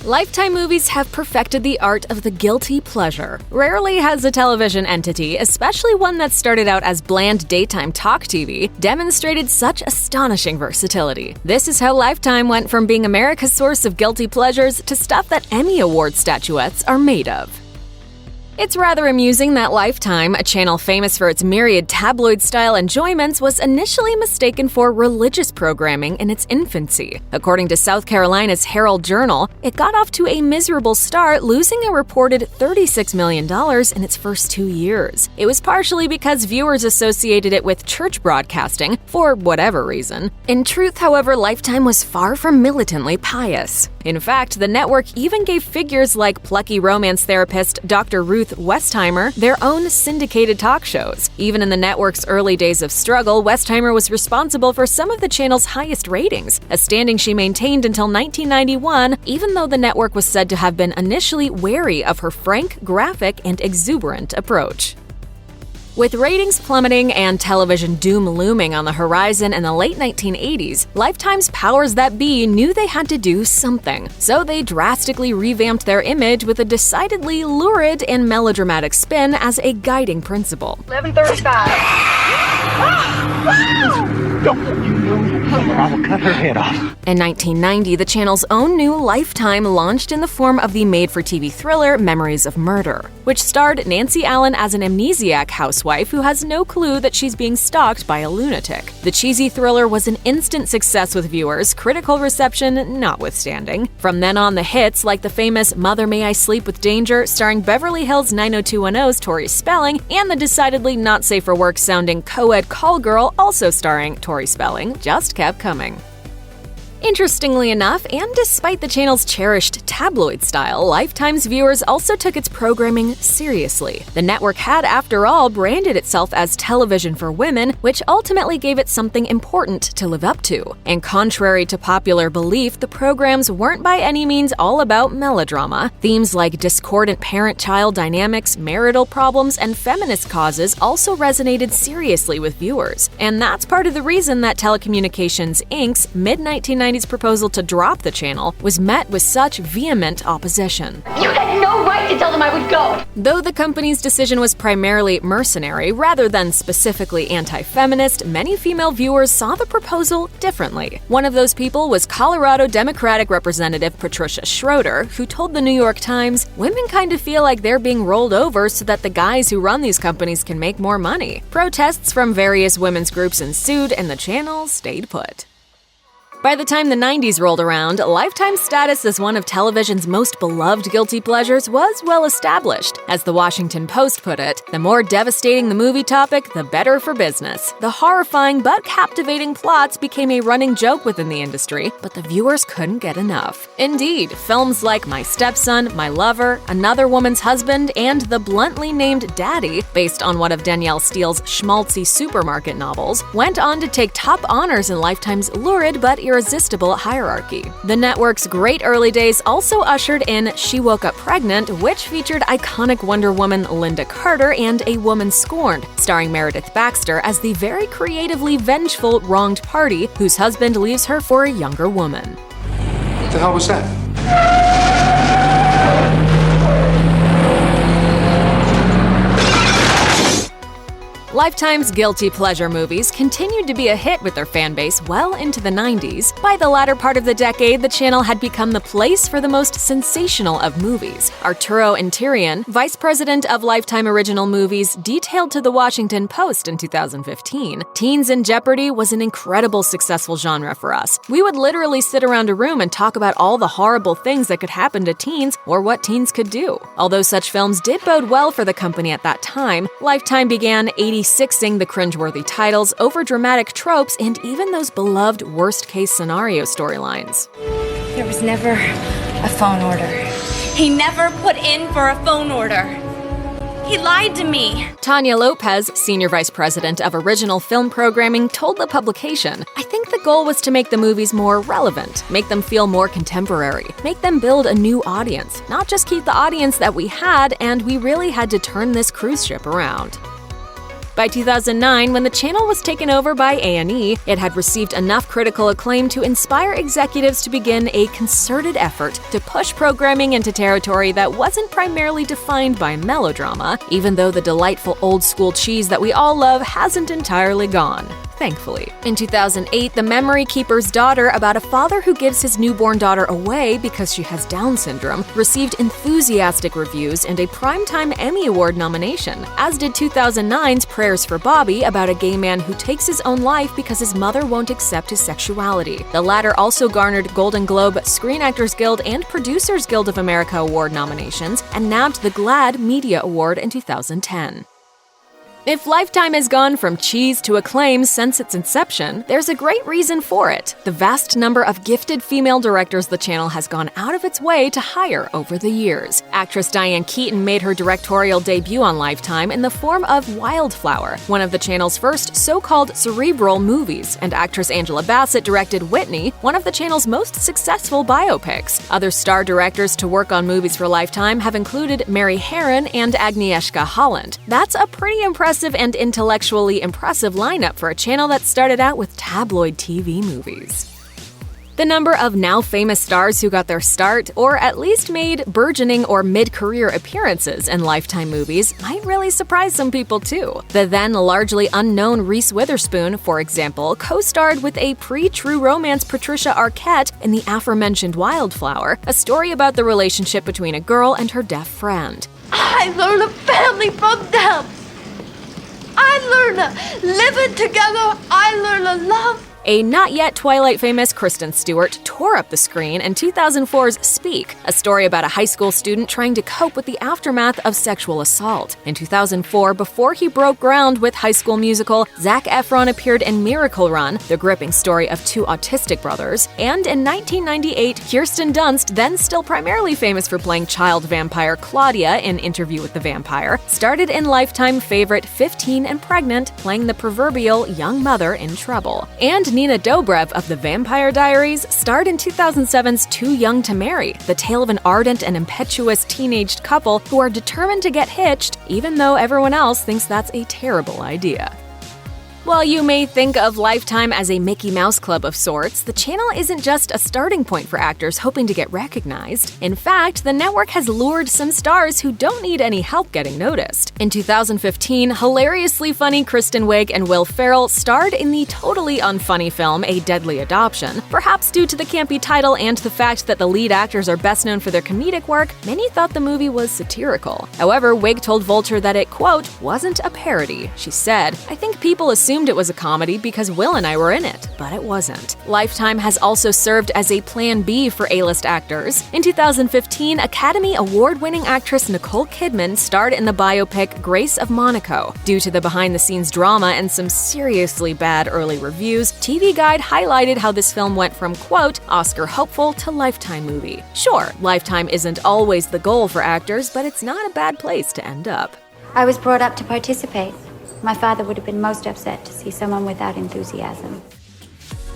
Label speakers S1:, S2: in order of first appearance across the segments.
S1: Lifetime movies have perfected the art of the guilty pleasure. Rarely has a television entity, especially one that started out as bland daytime talk TV, demonstrated such astonishing versatility. This is how Lifetime went from being America's source of guilty pleasures to stuff that Emmy Award statuettes are made of. It's rather amusing that Lifetime, a channel famous for its myriad tabloid-style enjoyments, was initially mistaken for religious programming in its infancy. According to South Carolina's Herald Journal, it got off to a miserable start, losing a reported $36 million in its first 2 years. It was partially because viewers associated it with church broadcasting, for whatever reason. In truth, however, Lifetime was far from militantly pious. In fact, the network even gave figures like plucky romance therapist Dr. Ruth Westheimer their own syndicated talk shows. Even in the network's early days of struggle, Westheimer was responsible for some of the channel's highest ratings, a standing she maintained until 1991, even though the network was said to have been initially wary of her frank, graphic, and exuberant approach. With ratings plummeting and television doom looming on the horizon in the late 1980s, Lifetime's powers that be knew they had to do something. So they drastically revamped their image with a decidedly lurid and melodramatic spin as a guiding principle.
S2: 11:35. Don't you move, or I will cut her head off.
S1: In 1990, the channel's own new Lifetime launched in the form of the made-for-TV thriller Memories of Murder, which starred Nancy Allen as an amnesiac housewife who has no clue that she's being stalked by a lunatic. The cheesy thriller was an instant success with viewers, critical reception notwithstanding. From then on, the hits like the famous Mother May I Sleep with Danger, starring Beverly Hills 90210's Tori Spelling, and the decidedly not safe for work sounding co-ed Call Girl, also starring Tori Spelling, just kept coming. Interestingly enough, and despite the channel's cherished tabloid style, Lifetime's viewers also took its programming seriously. The network had, after all, branded itself as television for women, which ultimately gave it something important to live up to. And contrary to popular belief, the programs weren't by any means all about melodrama. Themes like discordant parent-child dynamics, marital problems, and feminist causes also resonated seriously with viewers. And that's part of the reason that Telecommunications Inc.'s mid-1990s proposal to drop the channel was met with such vehement opposition.
S3: You had no right to tell them I would go!
S1: Though the company's decision was primarily mercenary rather than specifically anti-feminist, many female viewers saw the proposal differently. One of those people was Colorado Democratic Representative Patricia Schroeder, who told the New York Times, "Women kind of feel like they're being rolled over so that the guys who run these companies can make more money." Protests from various women's groups ensued, and the channel stayed put. By the time the 90s rolled around, Lifetime's status as one of television's most beloved guilty pleasures was well established. As the Washington Post put it, the more devastating the movie topic, the better for business. The horrifying but captivating plots became a running joke within the industry, but the viewers couldn't get enough. Indeed, films like My Stepson, My Lover, Another Woman's Husband, and the bluntly named Daddy, based on one of Danielle Steele's schmaltzy supermarket novels, went on to take top honors in Lifetime's lurid but irresistible hierarchy. The network's great early days also ushered in She Woke Up Pregnant, which featured iconic Wonder Woman Linda Carter and A Woman Scorned, starring Meredith Baxter as the very creatively vengeful wronged party whose husband leaves her for a younger woman.
S4: What the hell was that?
S1: Lifetime's guilty pleasure movies continued to be a hit with their fan base well into the 90s. By the latter part of the decade, the channel had become the place for the most sensational of movies. Arturo Interian, vice president of Lifetime Original Movies, detailed to the Washington Post in 2015, "Teens in Jeopardy was an incredible successful genre for us. We would literally sit around a room and talk about all the horrible things that could happen to teens or what teens could do." Although such films did bode well for the company at that time, Lifetime began 86ing the cringeworthy titles, overdramatic tropes, and even those beloved worst-case scenario storylines.
S5: There was never a phone order. He never put in for a phone order. He lied to me.
S1: Tanya Lopez, senior vice president of original film programming, told the publication, "I think the goal was to make the movies more relevant, make them feel more contemporary, make them build a new audience, not just keep the audience that we had, and we really had to turn this cruise ship around." By 2009, when the channel was taken over by A&E, it had received enough critical acclaim to inspire executives to begin a concerted effort to push programming into territory that wasn't primarily defined by melodrama, even though the delightful old-school cheese that we all love hasn't entirely gone. Thankfully. In 2008, The Memory Keeper's Daughter, about a father who gives his newborn daughter away because she has Down syndrome, received enthusiastic reviews and a Primetime Emmy Award nomination, as did 2009's Prayers for Bobby, about a gay man who takes his own life because his mother won't accept his sexuality. The latter also garnered Golden Globe, Screen Actors Guild, and Producers Guild of America Award nominations, and nabbed the GLAAD Media Award in 2010. If Lifetime has gone from cheese to acclaim since its inception, there's a great reason for it: the vast number of gifted female directors the channel has gone out of its way to hire over the years. Actress Diane Keaton made her directorial debut on Lifetime in the form of Wildflower, one of the channel's first so-called cerebral movies, and actress Angela Bassett directed Whitney, one of the channel's most successful biopics. Other star directors to work on movies for Lifetime have included Mary Harron and Agnieszka Holland. That's a pretty impressive and intellectually impressive lineup for a channel that started out with tabloid TV movies. The number of now famous stars who got their start, or at least made burgeoning or mid-career appearances in Lifetime movies, might really surprise some people too. The then largely unknown Reese Witherspoon, for example, co-starred with a pre-True Romance Patricia Arquette in the aforementioned Wildflower, a story about the relationship between a girl and her deaf friend.
S3: I learned a family from them. I learned living together. I learned love.
S1: A not-yet Twilight-famous Kristen Stewart tore up the screen in 2004's Speak, a story about a high school student trying to cope with the aftermath of sexual assault. In 2004, before he broke ground with High School Musical, Zac Efron appeared in Miracle Run, the gripping story of two autistic brothers. And in 1998, Kirsten Dunst, then still primarily famous for playing child vampire Claudia in Interview with the Vampire, started in Lifetime favorite 15 and Pregnant, playing the proverbial young mother in trouble. And Nina Dobrev of The Vampire Diaries starred in 2007's Too Young to Marry, the tale of an ardent and impetuous teenaged couple who are determined to get hitched, even though everyone else thinks that's a terrible idea. While you may think of Lifetime as a Mickey Mouse Club of sorts, the channel isn't just a starting point for actors hoping to get recognized. In fact, the network has lured some stars who don't need any help getting noticed. In 2015, hilariously funny Kristen Wiig and Will Ferrell starred in the totally unfunny film A Deadly Adoption. Perhaps due to the campy title and the fact that the lead actors are best known for their comedic work, many thought the movie was satirical. However, Wiig told Vulture that it, quote, wasn't a parody. She said, "I think people assumed it was a comedy because Will and I were in it, but it wasn't." Lifetime has also served as a plan B for A-list actors. In 2015, Academy Award-winning actress Nicole Kidman starred in the biopic Grace of Monaco. Due to the behind-the-scenes drama and some seriously bad early reviews, TV Guide highlighted how this film went from, quote, Oscar hopeful to Lifetime movie. Sure, Lifetime isn't always the goal for actors, but it's not a bad place to end up.
S6: I was brought up to participate. My father would have been most upset to see someone without enthusiasm.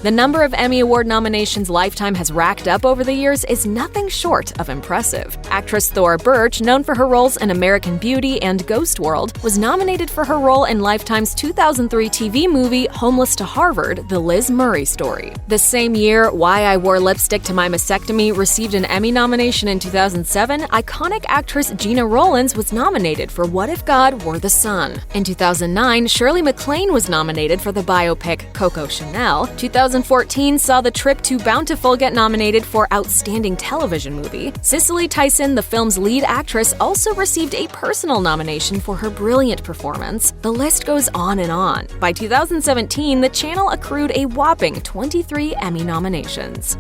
S1: The number of Emmy Award nominations Lifetime has racked up over the years is nothing short of impressive. Actress Thora Birch, known for her roles in American Beauty and Ghost World, was nominated for her role in Lifetime's 2003 TV movie Homeless to Harvard, The Liz Murray Story. The same year, Why I Wore Lipstick to My Mastectomy received an Emmy nomination in 2007, iconic actress Gina Rollins was nominated for What If God Were the Sun. In 2009, Shirley MacLaine was nominated for the biopic Coco Chanel. 2014 saw The Trip to Bountiful get nominated for Outstanding Television Movie. Cicely Tyson, the film's lead actress, also received a personal nomination for her brilliant performance. The list goes on and on. By 2017, the channel accrued a whopping 23 Emmy nominations.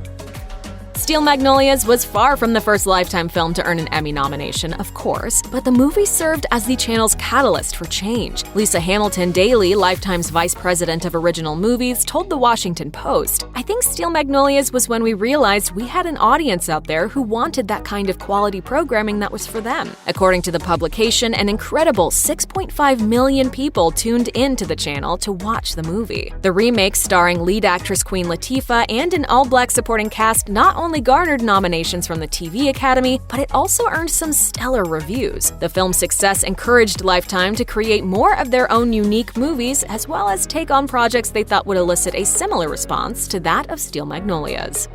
S1: Steel Magnolias was far from the first Lifetime film to earn an Emmy nomination, of course, but the movie served as the channel's catalyst for change. Lisa Hamilton Daly, Lifetime's vice president of original movies, told The Washington Post, "I think Steel Magnolias was when we realized we had an audience out there who wanted that kind of quality programming that was for them." According to the publication, an incredible 6.5 million people tuned into the channel to watch the movie. The remake, starring lead actress Queen Latifah and an all-black supporting cast, not only only garnered nominations from the TV Academy, but it also earned some stellar reviews. The film's success encouraged Lifetime to create more of their own unique movies, as well as take on projects they thought would elicit a similar response to that of Steel Magnolias.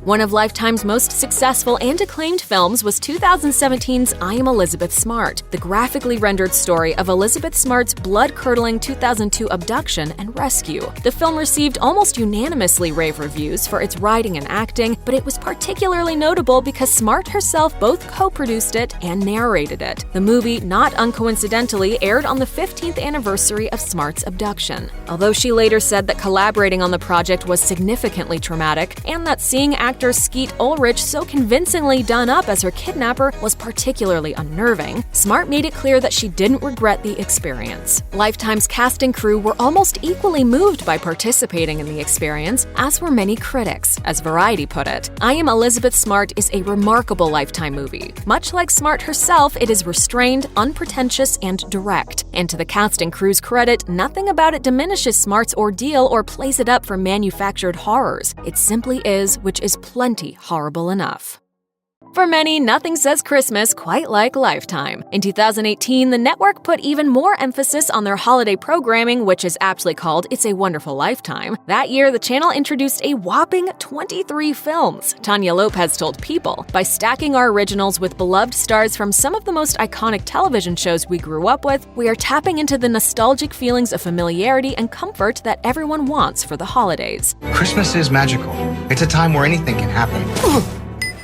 S1: One of Lifetime's most successful and acclaimed films was 2017's I Am Elizabeth Smart, the graphically rendered story of Elizabeth Smart's blood-curdling 2002 abduction and rescue. The film received almost unanimously rave reviews for its writing and acting, but it was particularly notable because Smart herself both co-produced it and narrated it. The movie, not uncoincidentally, aired on the 15th anniversary of Smart's abduction. Although she later said that collaborating on the project was significantly traumatic, and that seeing actor Skeet Ulrich so convincingly done up as her kidnapper was particularly unnerving, Smart made it clear that she didn't regret the experience. Lifetime's cast and crew were almost equally moved by participating in the experience, as were many critics. As Variety put it, I Am Elizabeth Smart is a remarkable Lifetime movie. Much like Smart herself, it is restrained, unpretentious, and direct. And to the cast and crew's credit, nothing about it diminishes Smart's ordeal or plays it up for manufactured horrors. It simply is, which is plenty horrible enough. For many, nothing says Christmas quite like Lifetime. In 2018, the network put even more emphasis on their holiday programming, which is aptly called It's a Wonderful Lifetime. That year, the channel introduced a whopping 23 films, Tanya Lopez told People. By stacking our originals with beloved stars from some of the most iconic television shows we grew up with, we are tapping into the nostalgic feelings of familiarity and comfort that everyone wants for the holidays.
S7: Christmas is magical. It's a time where anything can happen.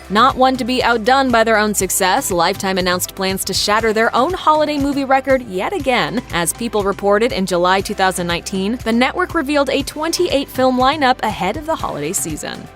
S1: Not one to be outdone by their own success, Lifetime announced plans to shatter their own holiday movie record yet again. As People reported in July 2019, the network revealed a 28-film lineup ahead of the holiday season.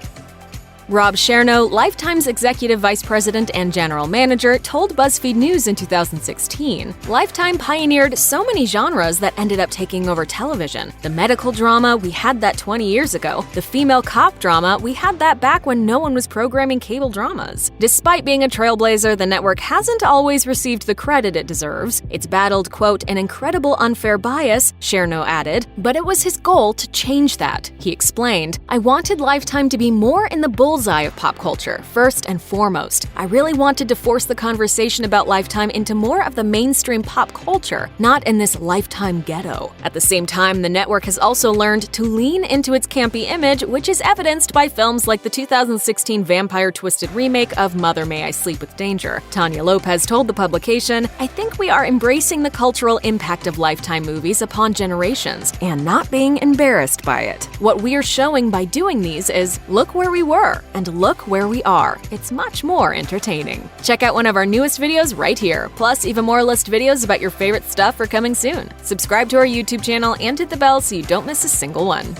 S1: Rob Chernow, Lifetime's executive vice president and general manager, told BuzzFeed News in 2016, Lifetime pioneered so many genres that ended up taking over television. The medical drama, we had that 20 years ago. The female cop drama, we had that back when no one was programming cable dramas. Despite being a trailblazer, the network hasn't always received the credit it deserves. It's battled, quote, an incredible unfair bias, Chernow added, but it was his goal to change that. He explained, I wanted Lifetime to be more in the bullseye of pop culture, first and foremost. I really wanted to force the conversation about Lifetime into more of the mainstream pop culture, not in this Lifetime ghetto. At the same time, the network has also learned to lean into its campy image, which is evidenced by films like the 2016 Vampire Twisted remake of Mother May I Sleep with Danger. Tanya Lopez told the publication, I think we are embracing the cultural impact of Lifetime movies upon generations and not being embarrassed by it. What we're showing by doing these is, look where we were, and look where we are. It's much more entertaining. Check out one of our newest videos right here. Plus, even more list videos about your favorite stuff are coming soon. Subscribe to our YouTube channel and hit the bell so you don't miss a single one.